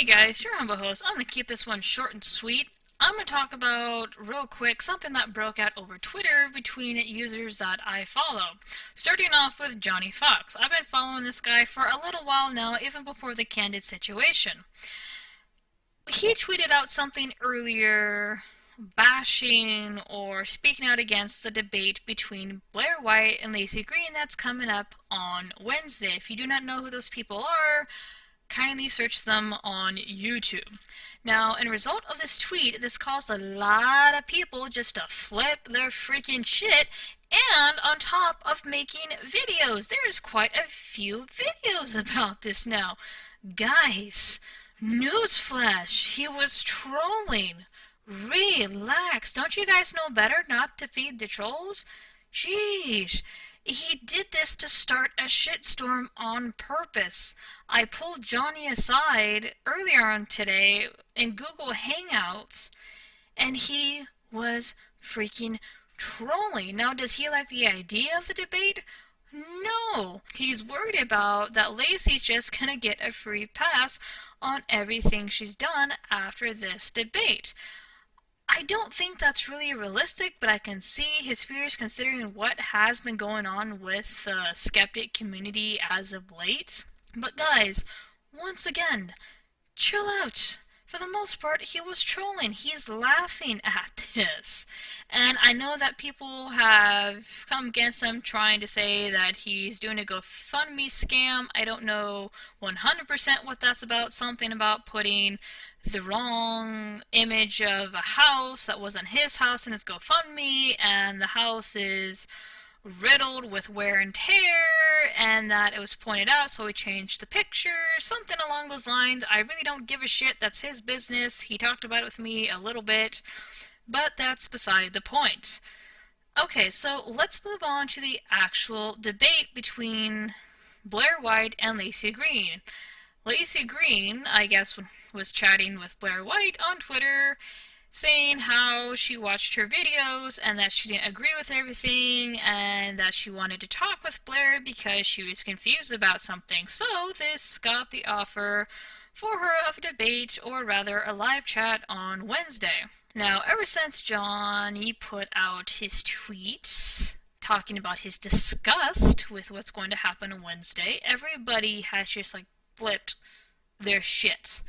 Hey guys, your humble host. I'm going to keep this one short and sweet. I'm going to talk about, real quick, something that broke out over Twitter between users that I follow. Starting off with Johnny Fox. I've been following this guy for a little while now, even before the Candid situation. He tweeted out something earlier bashing or speaking out against the debate between Blaire White and Lacie Green that's coming up on Wednesday. If you do not know who those people are, kindly search them on YouTube. Now, in result of this tweet, this caused a lot of people just to flip their freaking shit, and on top of making videos. There's quite a few videos about this now. Guys, newsflash, he was trolling. Relax. Don't you guys know better not to feed the trolls? Jeez. He did this to start a shitstorm on purpose. I pulled Johnny aside earlier on today in Google Hangouts, and he was freaking trolling. Now, does he like the idea of the debate? No. He's worried about that Lacie's just gonna get a free pass on everything she's done after this debate. I don't think that's really realistic, but I can see his fears considering what has been going on with the skeptic community as of late. But guys, once again, chill out. For the most part, he was trolling. He's laughing at this. And I know that people have come against him trying to say that he's doing a GoFundMe scam. I don't know 100% what that's about. Something about putting the wrong image of a house that wasn't his house in his GoFundMe, and the house is riddled with wear and tear, and that it was pointed out, so he changed the picture, something along those lines. I really don't give a shit. That's his business. He talked about it with me a little bit, but that's beside the point. Okay, so let's move on to the actual debate between Blaire White and Lacie Green. Lacie Green, I guess, was chatting with Blaire White on Twitter, saying how she watched her videos and that she didn't agree with everything and that she wanted to talk with Blaire because she was confused about something. So this got the offer for her of a debate, or rather a live chat, on Wednesday. Now, ever since Johnny put out his tweets talking about his disgust with what's going to happen on Wednesday, everybody has just flipped their shit.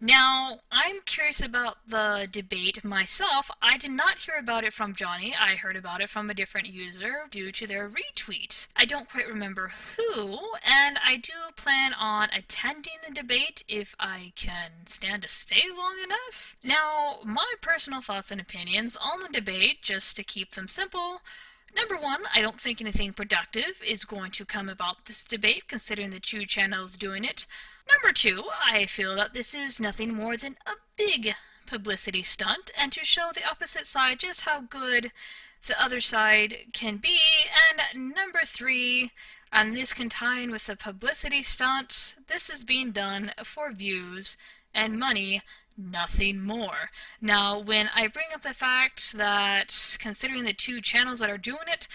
Now, I'm curious about the debate myself. I did not hear about it from Johnny. I heard about it from a different user due to their retweet. I don't quite remember who, and I do plan on attending the debate if I can stand to stay long enough. Now, my personal thoughts and opinions on the debate, just to keep them simple. Number one, I don't think anything productive is going to come about this debate, considering the two channels doing it. Number two, I feel that this is nothing more than a big publicity stunt, and to show the opposite side just how good the other side can be. And number three, and this can tie in with the publicity stunt, this is being done for views and money, nothing more. Now, when I bring up the fact that, considering the two channels that are doing it,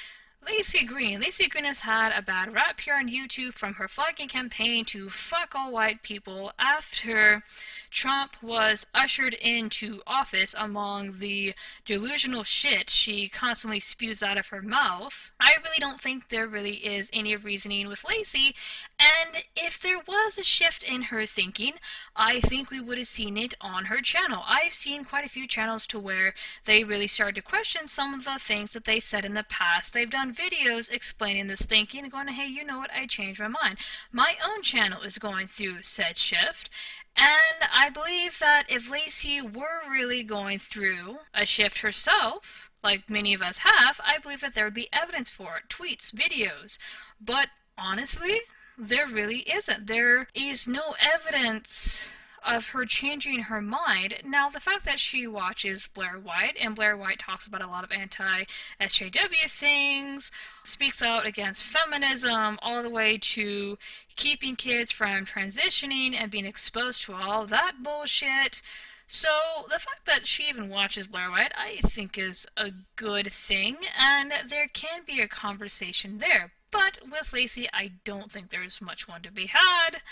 Lacie Green has had a bad rap here on YouTube from her flagging campaign to fuck all white people after Trump was ushered into office, among the delusional shit she constantly spews out of her mouth. I really don't think there really is any reasoning with Lacie, and if there was a shift in her thinking, I think we would have seen it on her channel. I've seen quite a few channels to where they really started to question some of the things that they said in the past. They've done videos explaining this thinking and going, hey, you know what, I changed my mind. My own channel is going through said shift, and I believe that if Lacie were really going through a shift herself, like many of us have, I believe that there would be evidence for it, tweets, videos. But honestly, there really isn't. There is no evidence of her changing her mind. Now, the fact that she watches Blaire White, and Blaire White talks about a lot of anti-SJW things, speaks out against feminism, all the way to keeping kids from transitioning and being exposed to all that bullshit. So, the fact that she even watches Blaire White, I think is a good thing, and there can be a conversation there. But with Lacie, I don't think there's much one to be had.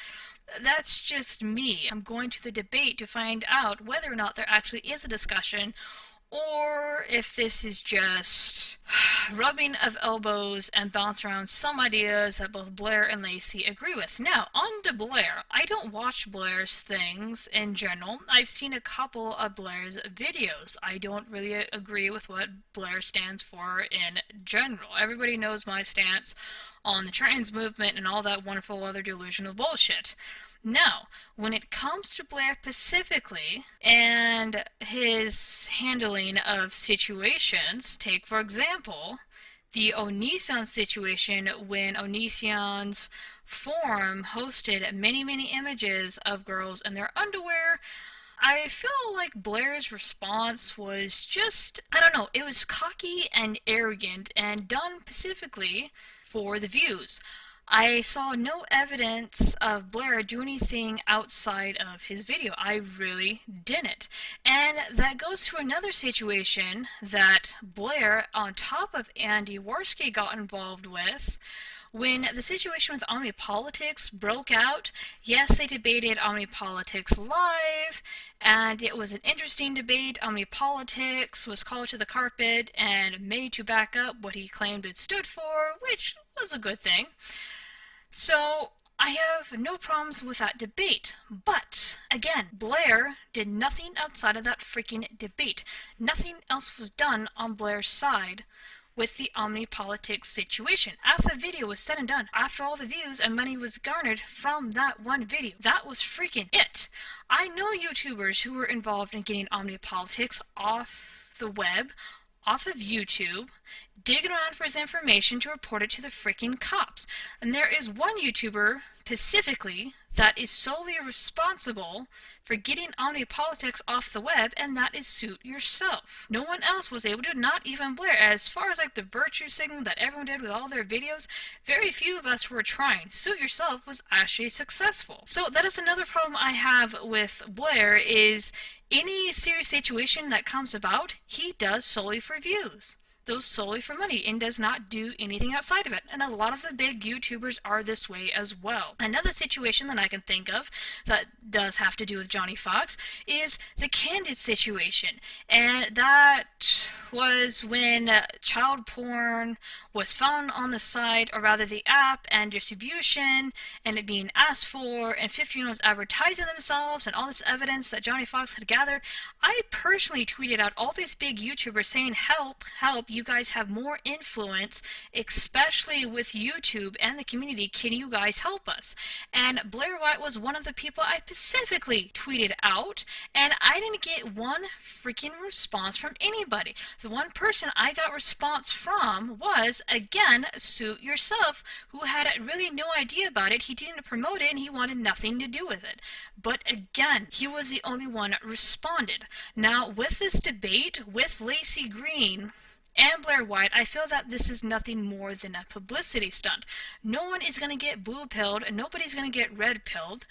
That's just me. I'm going to the debate to find out whether or not there actually is a discussion, or if this is just rubbing of elbows and bounce around some ideas that both Blaire and Lacie agree with. Now, on to Blaire. I don't watch Blaire's things in general. I've seen a couple of Blaire's videos. I don't really agree with what Blaire stands for in general. Everybody knows my stance on the trans movement and all that wonderful other delusional bullshit. Now, when it comes to Blaire specifically and his handling of situations, take for example the Onision situation when Onision's forum hosted many images of girls in their underwear. I feel like Blaire's response was just, I don't know, it was cocky and arrogant and done specifically for the views. I saw no evidence of Blaire do anything outside of his video. I really didn't. And that goes to another situation that Blaire, on top of Andy Warski, got involved with. When the situation with OmniPolitics broke out, yes, they debated OmniPolitics live, and it was an interesting debate. OmniPolitics was called to the carpet and made to back up what he claimed it stood for, which was a good thing. So I have no problems with that debate, but again, Blaire did nothing outside of that freaking debate. Nothing else was done on Blaire's side with the OmniPolitics situation. After the video was said and done, after all the views and money was garnered from that one video, that was freaking it. I know YouTubers who were involved in getting OmniPolitics off the web, off of YouTube, digging around for his information to report it to the freaking cops. And there is one YouTuber specifically that is solely responsible for getting OmniPolitics off the web, and that is Suit Yourself. No one else was able to, not even Blaire. As far as like the virtue signaling that everyone did with all their videos, very few of us were trying. Suit Yourself was actually successful. So that is another problem I have with Blaire, is any serious situation that comes about, he does solely for views. Those solely for money, and does not do anything outside of it. And a lot of the big YouTubers are this way as well. Another situation that I can think of that does have to do with Johnny Fox is the Candid situation. And that was when child porn was found on the site, or rather the app, and distribution, and it being asked for, and 15-year-olds advertising themselves, and all this evidence that Johnny Fox had gathered. I personally tweeted out all these big YouTubers saying, help, you guys have more influence, especially with YouTube and the community, can you guys help us? And Blaire White was one of the people I specifically tweeted out, and I didn't get one freaking response from anybody. The one person I got response from was, again, Suit Yourself, who had really no idea about it. He didn't promote it, and he wanted nothing to do with it. But again, he was the only one that responded. Now, with this debate with Lacie Green and Blaire White, I feel that this is nothing more than a publicity stunt. No one is going to get blue-pilled, and nobody's going to get red-pilled.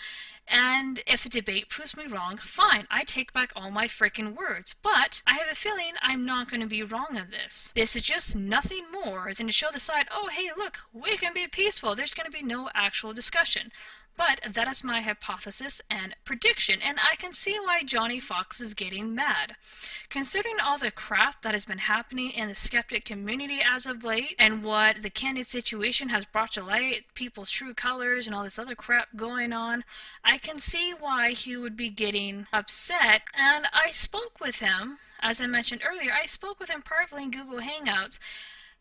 And if the debate proves me wrong, fine, I take back all my frickin' words. But I have a feeling I'm not going to be wrong on this. This is just nothing more than to show the side, oh hey look, we can be peaceful, there's going to be no actual discussion. But that is my hypothesis and prediction, and I can see why Johnny Fox is getting mad. Considering all the crap that has been happening in the skeptic community as of late, and what the Candid situation has brought to light, people's true colors and all this other crap going on, I can see why he would be getting upset. And I spoke with him, as I mentioned earlier, I spoke with him privately in Google Hangouts.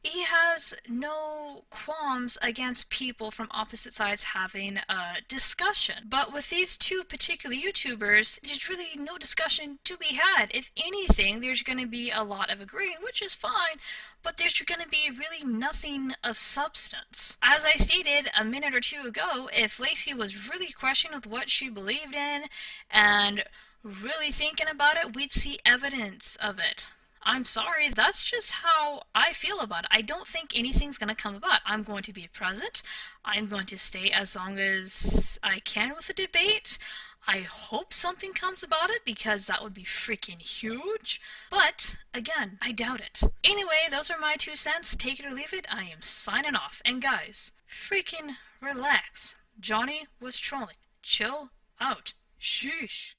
He has no qualms against people from opposite sides having a discussion. But with these two particular YouTubers, there's really no discussion to be had. If anything, there's going to be a lot of agreeing, which is fine, but there's going to be really nothing of substance. As I stated a minute or two ago, if Lacie was really questioning with what she believed in and really thinking about it, we'd see evidence of it. I'm sorry, that's just how I feel about it. I don't think anything's going to come about. I'm going to be present. I'm going to stay as long as I can with the debate. I hope something comes about it, because that would be freaking huge. But, again, I doubt it. Anyway, those are my 2 cents. Take it or leave it. I am signing off. And guys, freaking relax. Johnny was trolling. chill out. Sheesh.